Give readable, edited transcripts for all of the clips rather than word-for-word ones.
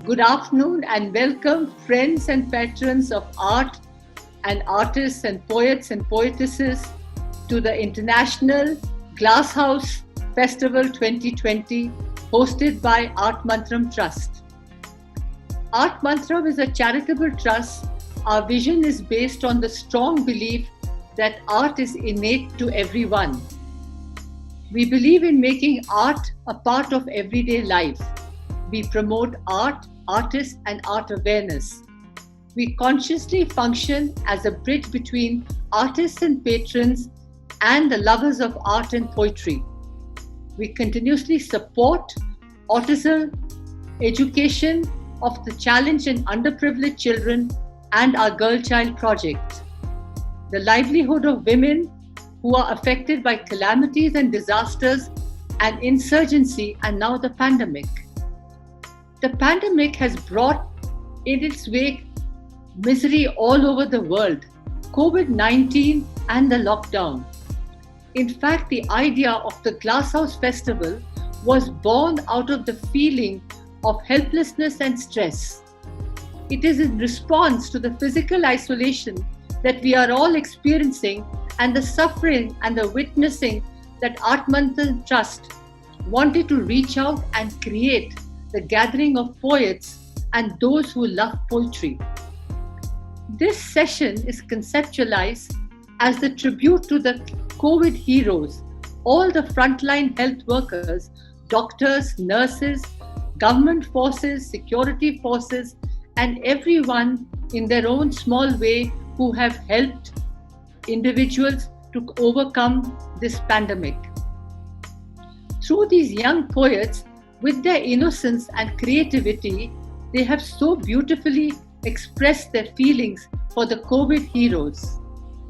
Good afternoon and welcome, friends and patrons of art and artists and poets and poetesses, to the International Glasshouse Festival 2020 hosted by Art Mantram Trust. Art Mantram is a charitable trust. Our vision is based on the strong belief that art is innate to everyone. We believe in making art a part of everyday life. We promote art, artists, and art awareness. We consciously function as a bridge between artists and patrons and the lovers of art and poetry. We continuously support autism, education of the challenged and underprivileged children, and our Girl Child project. The livelihood of women who are affected by calamities and disasters and insurgency, and now the pandemic. The pandemic has brought in its wake misery all over the world, COVID-19 and the lockdown. In fact, the idea of the Glasshouse Festival was born out of the feeling of helplessness and stress. It is in response to the physical isolation that we are all experiencing and the suffering and the witnessing that Art Mantram Trust wanted to reach out and create the gathering of poets and those who love poetry. This session is conceptualized as the tribute to the COVID heroes, all the frontline health workers, doctors, nurses, government forces, security forces, and everyone in their own small way who have helped individuals to overcome this pandemic. Through these young poets, with their innocence and creativity, they have so beautifully expressed their feelings for the COVID heroes.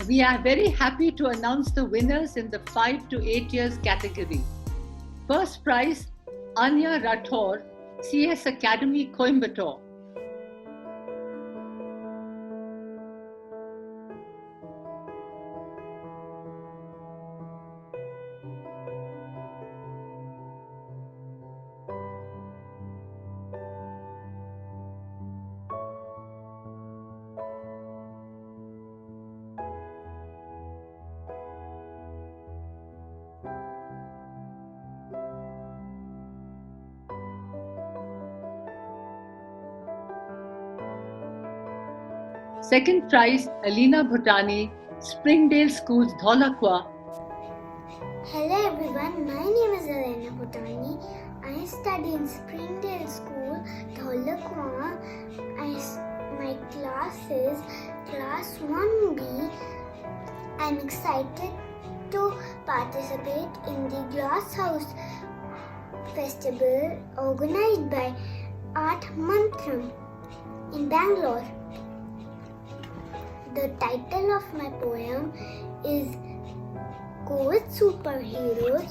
We are very happy to announce the winners in the 5 to 8 years category. First prize, Anya Rathore, CS Academy, Coimbatore. Second prize, Alina Bhutani, Springdale Schools, Dholakwa. Hello everyone, my name is Elena Bhutani. I study in Springdale School, Dholakwa. My class is Class 1B. I'm excited to participate in the Glasshouse Festival organized by Art Mantram in Bangalore. The title of my poem is COVID Superheroes.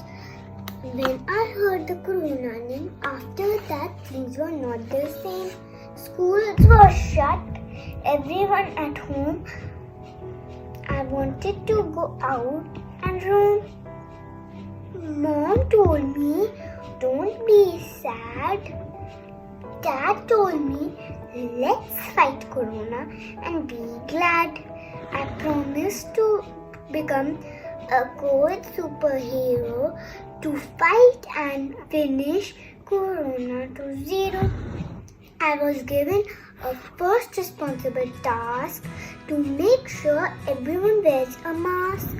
When I heard the corona name, after that things were not the same. Schools were shut, everyone at home. I wanted to go out and roam. Mom told me, don't be sad. Dad told me, let's fight corona and be glad. I promised to become a COVID superhero to fight and finish corona to zero. I was given a first responsible task to make sure everyone wears a mask.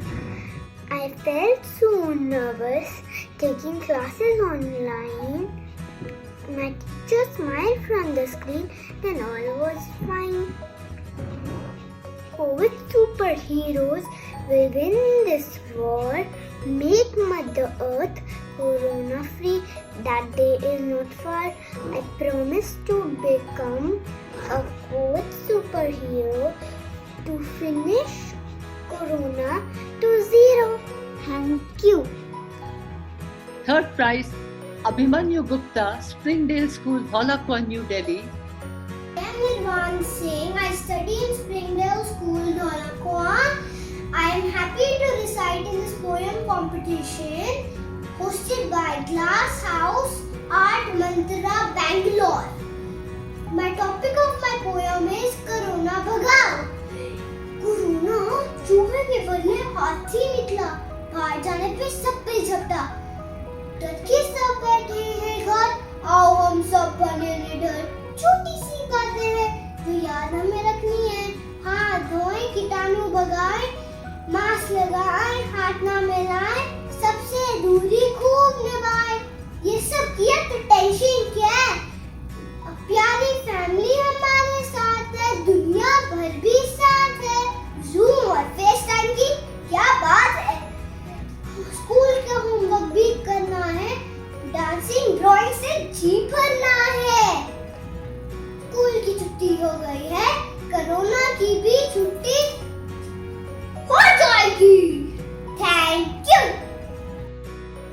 I felt so nervous taking classes online. My teacher smiled from the screen, then all was fine. COVID superheroes will win this war, make Mother Earth corona free. That day is not far. I promise to become a COVID superhero to finish corona to zero. Thank you. Third prize, Abhimanyu Gupta, Springdale School, Dholakwa, New Delhi. I am Nirvan Singh. I study in Springdale School, Dholakwa. I am happy to recite in this poem competition hosted by Glasshouse Art Mantra, Bangalore. My topic of my poem is Corona Bhagao. Corona चूहे के बदले हाथी निकला, बाहर जाने पे सब पे झपटा। डर के सब बैठे हैं घर, आओ हम सब बने निडर। छोटी सी बातें हैं जो याद हमें रखनी है, हाथ धोएं, कीटाणु भगाएं, मास्क लगाएं, हाथ ना मिलाएं, सबसे दूरी खूब निभाएं। ये सब किया तो टेंशन क्या है, प्यारी फैमिली हमारे साथ है, दुनिया भर भी साथ है। जूम और फेस टाइम की क्या बात है, स्कूल का होमवर्क भी करना है, डांसिंग ड्राइंग से जी भरना है। स्कूल की छुट्टी हो गई है, कोरोना की भी छुट्टी हो जाएगी। Thank you.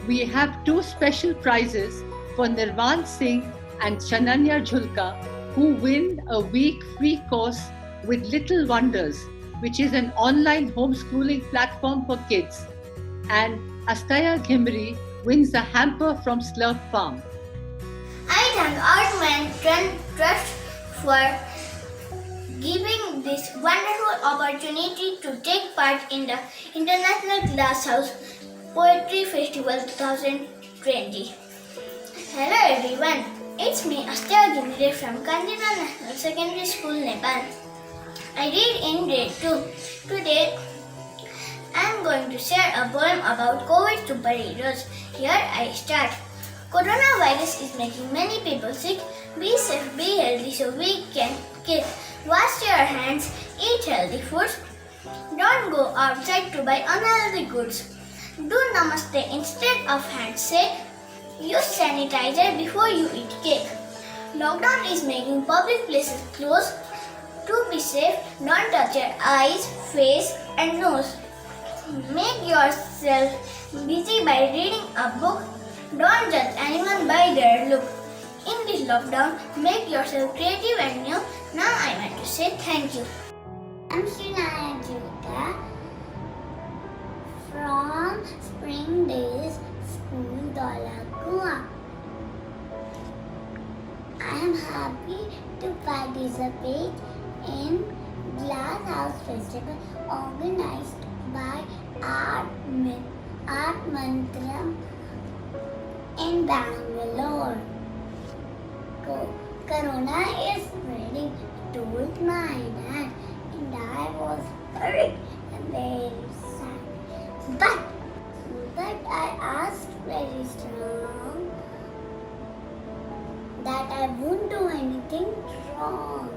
We have two special prizes for Nirvan Singh and Shananya Jhulka, who win a week free course with Little Wonders, which is an online homeschooling platform for kids. And Astaya Ghimri wins a hamper from Slurp Farm. I thank Art Trust for giving this wonderful opportunity to take part in the International Glasshouse Poetry Festival 2020. Hello everyone, it's me Astaya Ghimri from Kandina National Secondary School, Nepal. I read in grade 2. Today I am going to share a poem about COVID superheroes. Here I start. Coronavirus is making many people sick. Be safe, be healthy so we can kill. Wash your hands, eat healthy foods. Don't go outside to buy unhealthy goods. Do namaste instead of handshake. Use sanitizer before you eat cake. Lockdown is making public places closed. To be safe, don't touch your eyes, face and nose. Make yourself busy by reading a book. Don't judge anyone by their look. In this lockdown, make yourself creative and new. Now I want to say thank you. I'm Shananya Jhulka from Springdale School, Dholakua. I am happy to participate in Glass House Festival organized by Art Mantram in Bangalore. Corona is spreading, told my dad, and I was very sad. But I asked very strong that I won't do anything wrong.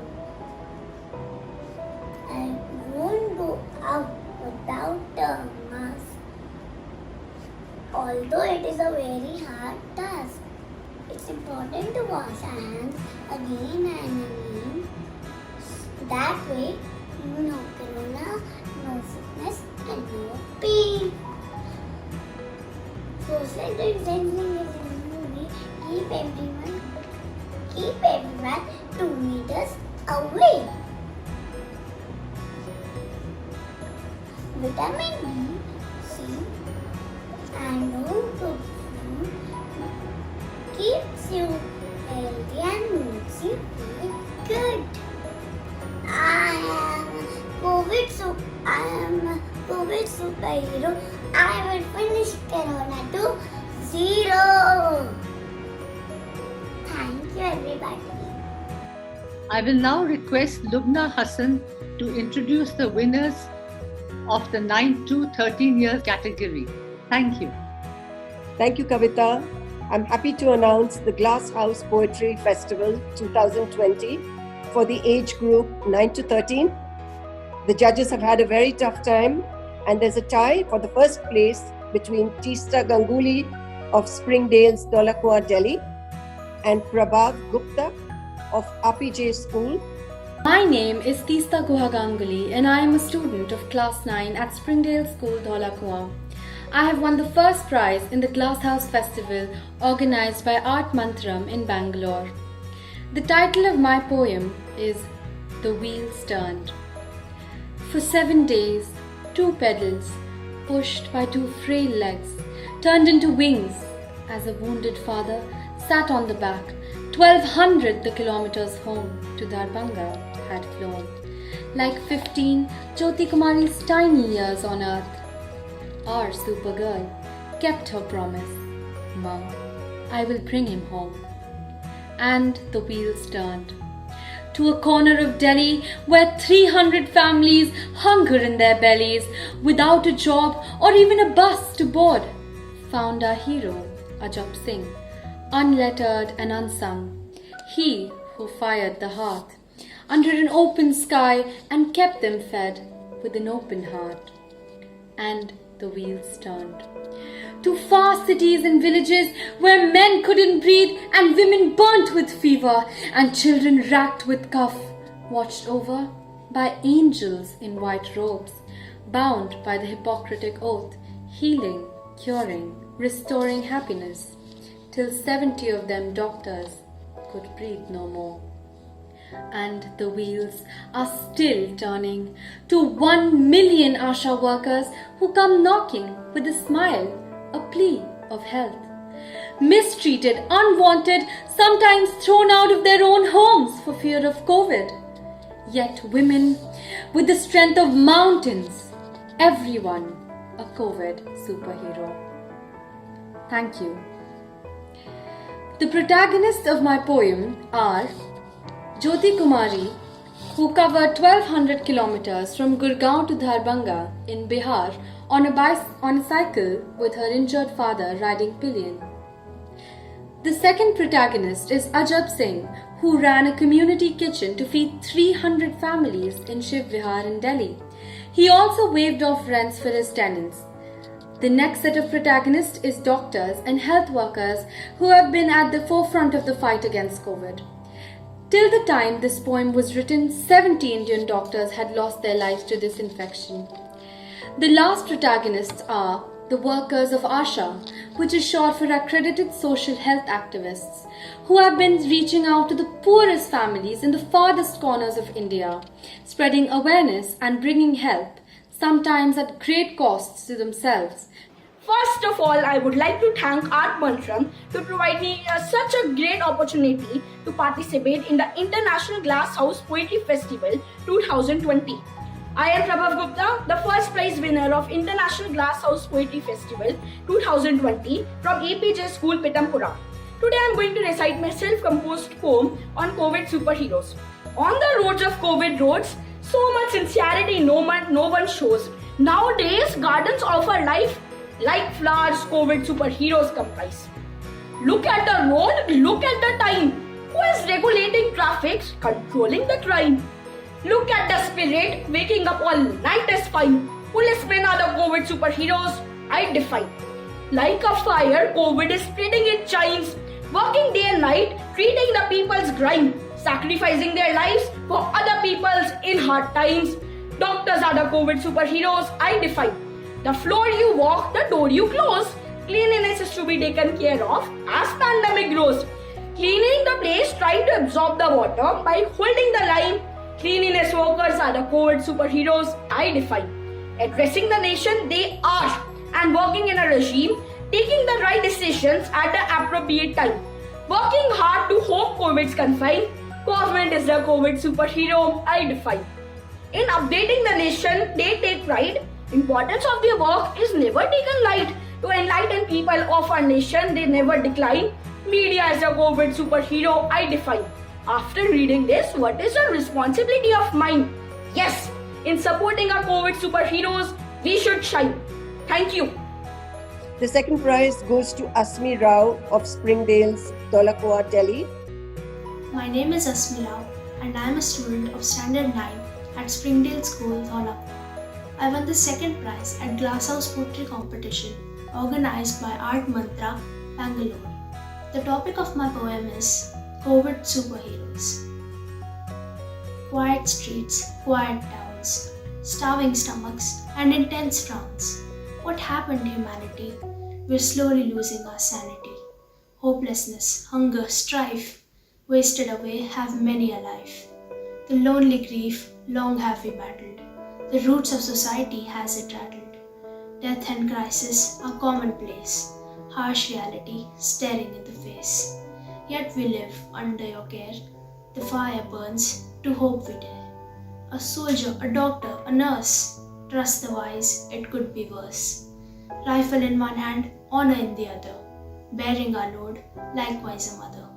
I won't go out without a mask. Although it is a very hard task, it's important to wash our hands again and again. That way, no corona, no sickness, and no pain. Social distancing is in the movie. Keep everyone 2 meters away. Vitamin B, C, and home cooked food keeps you healthy and makes you feel good. I am COVID superhero. I will finish Corona to 0. Thank you everybody. I will now request Lubna Hassan to introduce the winners of the 9 to 13 years category. Thank you. Thank you, Kavita. I'm happy to announce the Glass House Poetry Festival 2020 for the age group 9 to 13. The judges have had a very tough time, and there's a tie for the first place between Teesta Ganguly of Springdale's Dholakua, Delhi, and Prabhav Gupta of RPJ School. My name is Teesta Guha Ganguly and I am a student of class 9 at Springdale School, Dholakua. I have won the first prize in the Glasshouse Festival organized by Art Mantram in Bangalore. The title of my poem is The Wheels Turned. For 7 days, 2 pedals, pushed by 2 frail legs, turned into wings as a wounded father sat on the back. 1200 the kilometers home to Darbhanga had flown. Like 15 Jyoti Kumari's tiny years on earth, our supergirl kept her promise. Mom, I will bring him home. And the wheels turned to a corner of Delhi where 300 families hunger in their bellies, without a job or even a bus to board, found our hero, Ajab Singh, unlettered and unsung. He who fired the hearth under an open sky and kept them fed with an open heart. And the wheels turned to far cities and villages where men couldn't breathe and women burnt with fever and children racked with cough, watched over by angels in white robes, bound by the Hippocratic oath, healing, curing, restoring happiness, till 70 of them doctors could breathe no more. And the wheels are still turning to 1 million Asha workers who come knocking with a smile, a plea of health. Mistreated, unwanted, sometimes thrown out of their own homes for fear of COVID. Yet women with the strength of mountains, everyone a COVID superhero. Thank you. The protagonists of my poem are Jyoti Kumari, who covered 1200 kilometers from Gurgaon to Darbhanga in Bihar on a cycle with her injured father riding pillion. The second protagonist is Ajab Singh, who ran a community kitchen to feed 300 families in Shiv Vihar in Delhi. He also waived off rents for his tenants. The next set of protagonists is doctors and health workers who have been at the forefront of the fight against COVID. Till the time this poem was written, 70 Indian doctors had lost their lives to this infection. The last protagonists are the workers of ASHA, which is short for Accredited Social Health Activists, who have been reaching out to the poorest families in the farthest corners of India, spreading awareness and bringing help, sometimes at great costs to themselves. First of all, I would like to thank Art Mantram to provide me such a great opportunity to participate in the International Glass House Poetry Festival 2020. I am Prabhav Gupta, the first prize winner of International Glass House Poetry Festival 2020 from APJ School, Pitampura. Today I am going to recite my self-composed poem on COVID superheroes. On the roads of COVID roads, so much sincerity no one shows. Nowadays, gardens offer life like flowers COVID superheroes comprise. Look at the road, look at the time. Who is regulating traffic, controlling the crime? Look at the spirit, waking up all night is fine. Policemen are the COVID superheroes, I defy. Like a fire, COVID is spreading its shines, working day and night, treating the people's grime, sacrificing their lives for other people's in hard times. Doctors are the COVID superheroes, I defy. The floor you walk, the door you close. Cleanliness is to be taken care of as pandemic grows. Cleaning the place, trying to absorb the water by holding the line. Cleanliness workers are the COVID superheroes, I defy. Addressing the nation, they are, and working in a regime, taking the right decisions at the appropriate time. Working hard to hope COVID's confined. Government is the COVID superhero, I defy. In updating the nation, they take pride. Importance of their work is never taken light. To enlighten people of our nation, they never decline. Media is a COVID superhero, I defy. After reading this, what is the responsibility of mine? Yes, in supporting our COVID superheroes, we should shine. Thank you. The second prize goes to Asmi Rao of Springdale's Dholakua, Delhi. My name is Asmi Rao and I am a student of Standard 9 at Springdale School, Dholakua. I won the second prize at Glasshouse Poetry Competition organized by Art Mantra, Bangalore. The topic of my poem is COVID Superheroes. Quiet streets, quiet towns, starving stomachs and intense frowns. What happened, humanity? We're slowly losing our sanity. Hopelessness, hunger, strife, wasted away have many a life. The lonely grief, long have we battled. The roots of society has it rattled. Death and crisis are commonplace, harsh reality staring in the face. Yet we live under your care. The fire burns, to hope we dare. A soldier, a doctor, a nurse. Trust the wise, it could be worse. Rifle in one hand, honor in the other. Bearing our load, likewise a mother.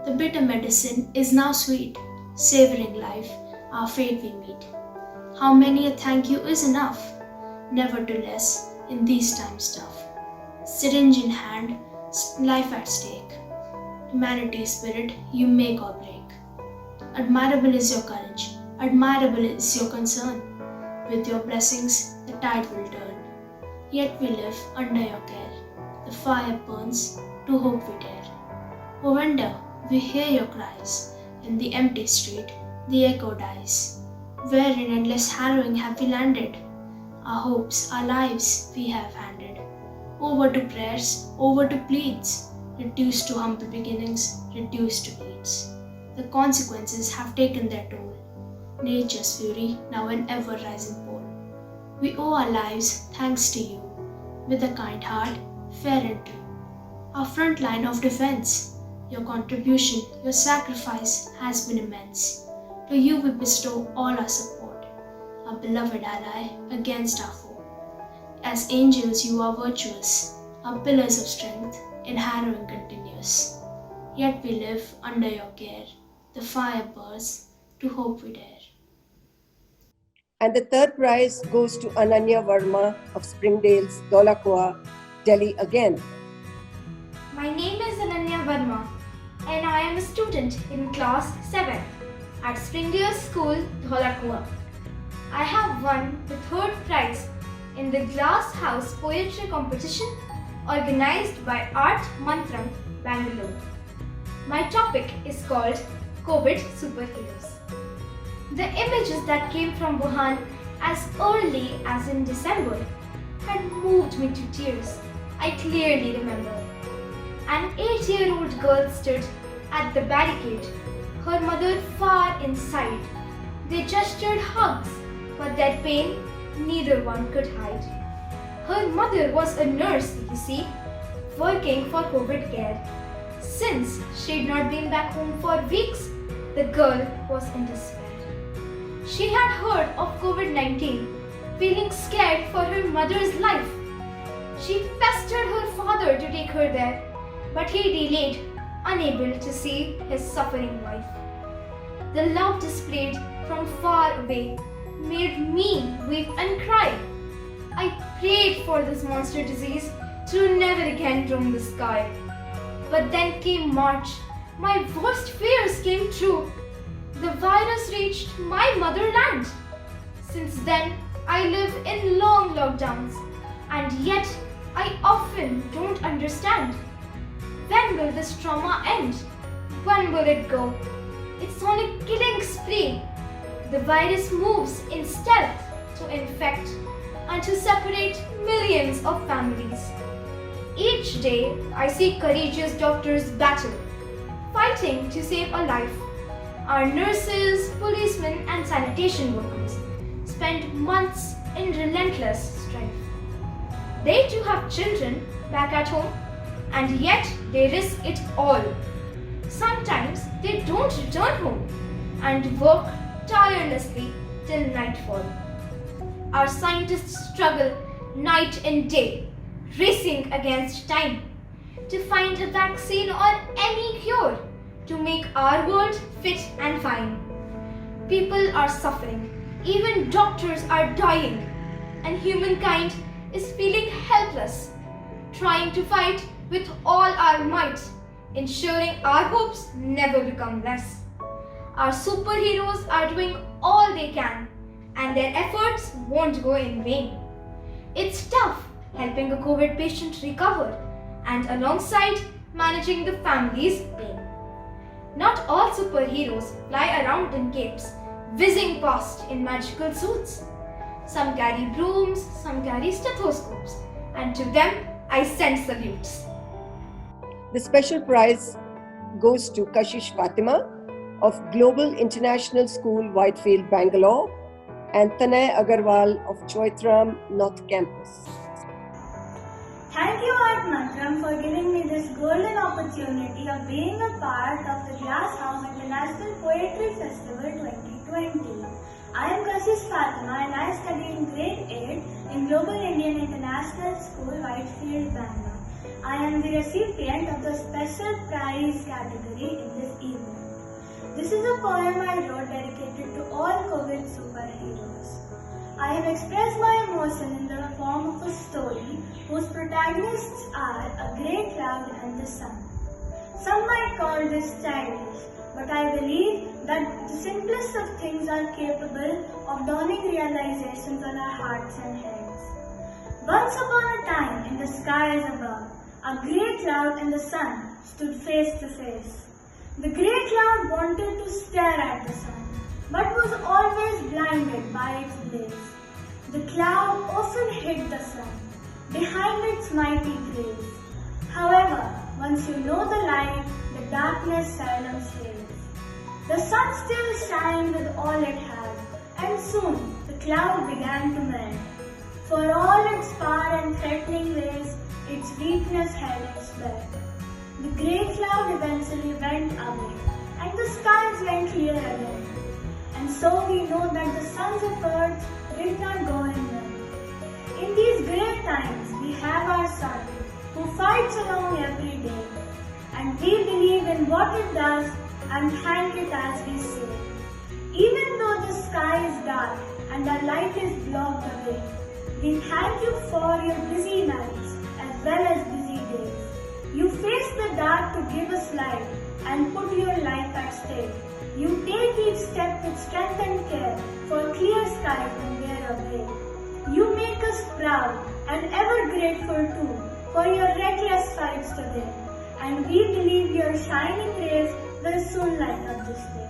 The bitter medicine is now sweet. Savoring life, our fate we meet. How many a thank you is enough? Nevertheless, in these times tough. Syringe in hand, life at stake. Humanity spirit, you make or break. Admirable is your courage, admirable is your concern. With your blessings, the tide will turn. Yet we live under your care. The fire burns, to hope we dare. Oh wonder, we hear your cries. In the empty street, the echo dies. Where in endless harrowing have we landed? Our hopes, our lives we have handed. Over to prayers, over to pleads. Reduced to humble beginnings, reduced to needs. The consequences have taken their toll. Nature's fury, now an ever-rising pole. We owe our lives thanks to you. With a kind heart, fair and true. Our front line of defense. Your contribution, your sacrifice has been immense. To you we bestow all our support. Our beloved ally against our foe. As angels you are virtuous. Our pillars of strength in harrowing continuous. Yet we live under your care. The fire burns, to hope we dare. And the third prize goes to Ananya Verma of Springdale's Dholakua, Delhi again. My name is Ananya Verma and I am a student in class 7 at Springdale School, Dholakua. I have won the third prize in the Glass House Poetry Competition organized by Art Mantram, Bangalore. My topic is called COVID Superheroes. The images that came from Wuhan as early as in December had moved me to tears. I clearly remember. An 8-year-old girl stood at the barricade, her mother far inside. They gestured hugs, but their pain neither one could hide. Her mother was a nurse, you see, working for COVID care. Since she'd not been back home for weeks, the girl was in despair. She had heard of COVID-19, feeling scared for her mother's life. She pestered her father to take her there, but he delayed, unable to see his suffering wife. The love displayed from far away made me weep and cry. I prayed for this monster disease to never again roam the sky. But then came March. My worst fears came true. The virus reached my motherland. Since then, I live in long lockdowns, and yet I often don't understand. When will this trauma end? When will it go? It's on a killing spree. The virus moves in stealth to infect and to separate millions of families. Each day, I see courageous doctors battle, fighting to save a life. Our nurses, policemen, and sanitation workers spend months in relentless strife. They too have children back at home, and yet they risk it all. Sometimes they don't return home and work tirelessly till nightfall. Our scientists struggle night and day, racing against time to find a vaccine or any cure to make our world fit and fine. People are suffering, even doctors are dying, and humankind is feeling helpless, trying to fight with all our might, ensuring our hopes never become less. Our superheroes are doing all they can, and their efforts won't go in vain. It's tough helping a COVID patient recover, and alongside managing the family's pain. Not all superheroes fly around in capes, whizzing past in magical suits. Some carry brooms, some carry stethoscopes, and to them I send salutes. The special prize goes to Kashish Fatima of Global International School, Whitefield, Bangalore, and Tanay Agarwal of Choitram North Campus. Thank you, Art Mantram, for giving me this golden opportunity opportunity of being a part of the Glass House International Poetry Festival 2020. I am Kashish Fatima and I study in grade 8 in Global Indian International School, Whitefield, Bangalore. I am the recipient of the special prize category in this event. This is a poem I wrote dedicated to all COVID superheroes. I have expressed my emotion in the form of a story whose protagonists are a grey cloud and the sun. Some might call this childish, but I believe that the simplest of things are capable of dawning realizations on our hearts and heads. Once upon a time, in the skies above, a grey cloud and the sun stood face to face. The grey cloud wanted to stare at the sun, but was always blinded by its blaze. The cloud often hid the sun behind its mighty grace. However, once you know the light, the darkness seldom stays. The sun still shined with all it had, and soon the cloud began to melt. For all its power and threatening ways, its weakness held its breath. The grey cloud eventually went away, and the skies went clear again. And so we know that the sons of earth did not go in vain. In these great times, we have our sun, who fights along every day. And we believe in what it does and thank it as we say. Even though the sky is dark and our light is blocked away, we thank you for your busy nights as well as busy days. You face the dark to give us light and put your life at stake. You take each step with strength and care for clear skies when we're away. You make us proud and ever grateful too for your reckless fights today. And we believe your shining rays will soon light up this day.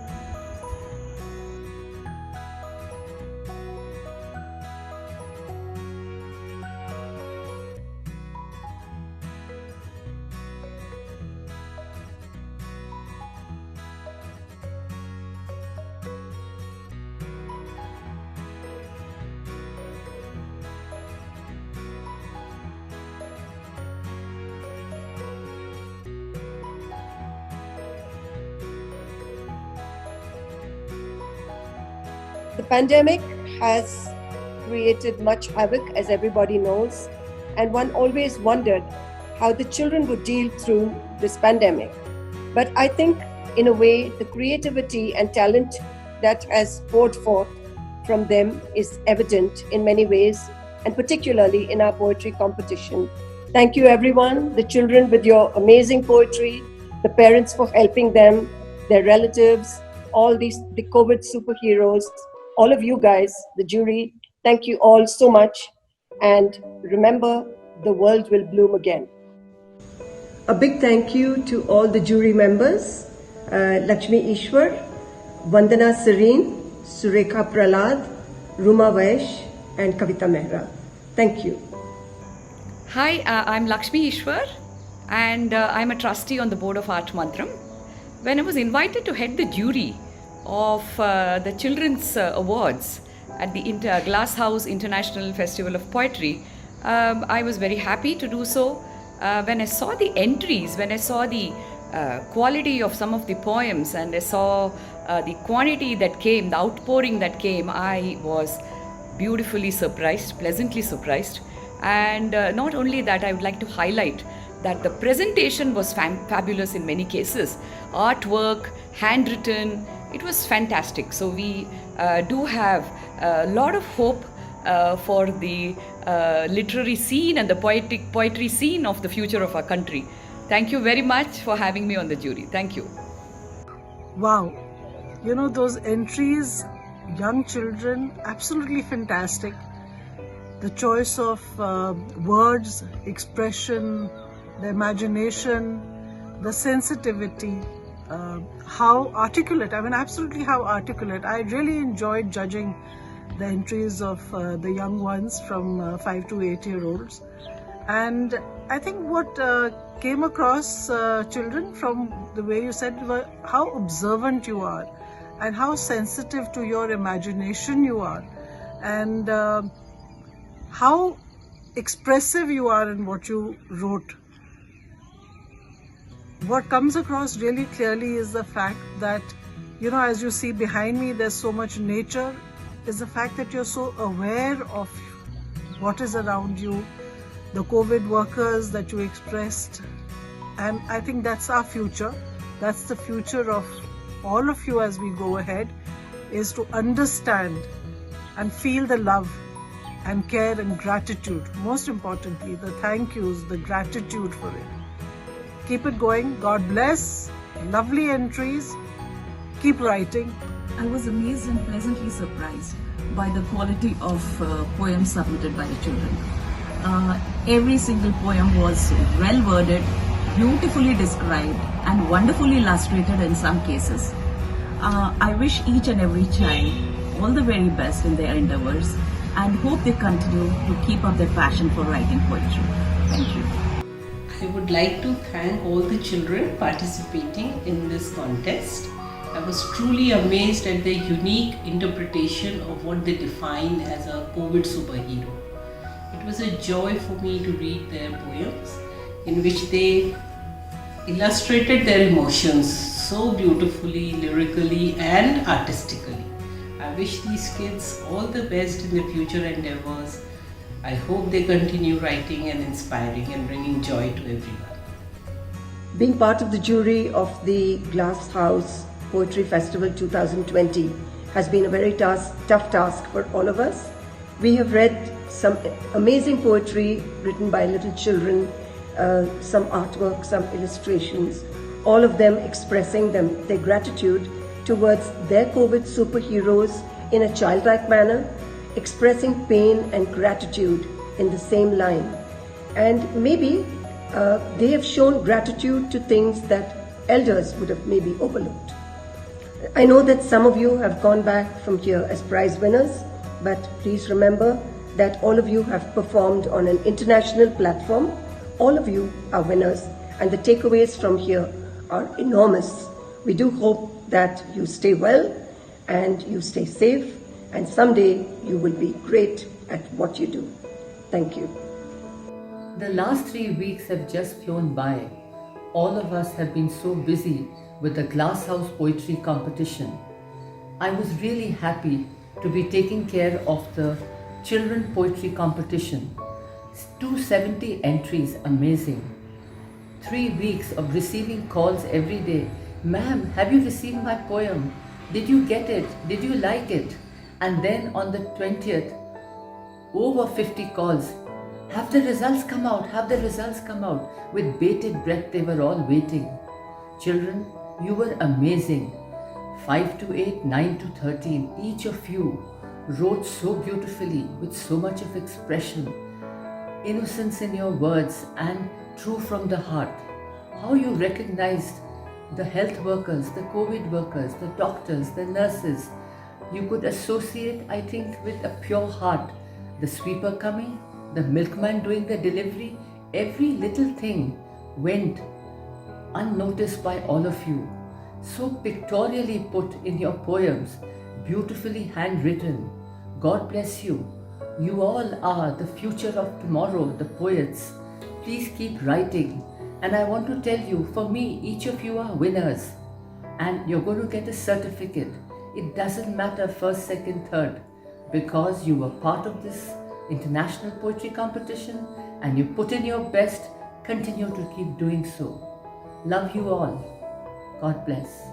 The pandemic has created much havoc, as everybody knows, and one always wondered how the children would deal through this pandemic. But I think, in a way, the creativity and talent that has poured forth from them is evident in many ways, and particularly in our poetry competition. Thank you, everyone, the children with your amazing poetry, the parents for helping them, their relatives, all the COVID superheroes, all of you guys, the jury, thank you all so much. And remember, the world will bloom again. A big thank you to all the jury members, Lakshmi Ishwar, Vandana Serene, Surekha Pralad, Ruma Vaish, and Kavita Mehra. Thank you. Hi, I'm Lakshmi Ishwar, and I'm a trustee on the board of Art Mantram. When I was invited to head the jury of the Children's Awards at the Glass House International Festival of Poetry, I was very happy to do so. When I saw the entries, when I saw the quality of some of the poems, and I saw the quantity that came, the outpouring that came, I was beautifully surprised, pleasantly surprised. And not only that, I would like to highlight that the presentation was fabulous in many cases. Artwork, handwritten, it was fantastic. So we do have a lot of hope for the literary scene and the poetry scene of the future of our country. Thank you very much for having me on the jury. Thank you. Wow, you know, those entries, young children, absolutely fantastic. The choice of words, expression, the imagination, the sensitivity, how articulate, I mean absolutely how articulate. I really enjoyed judging the entries of the young ones from 5 to 8 year olds. And I think what came across children from the way you said were how observant you are and how sensitive to your imagination you are, and how expressive you are in what you wrote. what comes across really clearly is the fact that, as you see behind me, there's so much nature, is the fact that you're so aware of what is around you, the COVID workers that you expressed. And I think that's our future. That's the future of all of you as we go ahead, is to understand and feel the love and care and gratitude. Most importantly, the thank yous, the gratitude for it. Keep it going. God bless. Lovely entries. Keep writing. I was amazed and pleasantly surprised by the quality of poems submitted by the children. Every single poem was well worded, beautifully described, and wonderfully illustrated in some cases. I wish each and every child all the very best in their endeavors and hope they continue to keep up their passion for writing poetry. Thank you. I would like to thank all the children participating in this contest. I was truly amazed at their unique interpretation of what they define as a COVID superhero. It was a joy for me to read their poems in which they illustrated their emotions so beautifully, lyrically and artistically. I wish these kids all the best in their future endeavors. I hope they continue writing and inspiring and bringing joy to everyone. Being part of the jury of the Glass House Poetry Festival 2020 has been a very tough task for all of us. We have read some amazing poetry written by little children, some artwork, some illustrations, all of them expressing their gratitude towards their COVID superheroes in a childlike manner, expressing pain and gratitude in the same line. And maybe they have shown gratitude to things that elders would have maybe overlooked. I know that some of you have gone back from here as prize winners, but please remember that all of you have performed on an international platform. All of you are winners, and the takeaways from here are enormous. We do hope that you stay well and you stay safe, and someday you will be great at what you do. Thank you. The last 3 weeks have just flown by. All of us have been so busy with the Glass House Poetry Competition. I was really happy to be taking care of the Children Poetry Competition. 270 entries, amazing. 3 weeks of receiving calls every day. Ma'am, have you received my poem? Did you get it? Did you like it? And then on the 20th, over 50 calls. Have the results come out? Have the results come out? With bated breath, they were all waiting. Children, you were amazing. 5 to 8, 9 to 13, each of you wrote so beautifully with so much of expression, innocence in your words and true from the heart. How you recognized the health workers, the COVID workers, the doctors, the nurses. You could associate, I think, with a pure heart. The sweeper coming, the milkman doing the delivery, every little thing went unnoticed by all of you. So pictorially put in your poems, beautifully handwritten. God bless you. You all are the future of tomorrow, the poets. Please keep writing. And I want to tell you, for me, each of you are winners. And you're going to get a certificate. It doesn't matter first, second, third. Because you were part of this international poetry competition and you put in your best, continue to keep doing so. Love you all. God bless.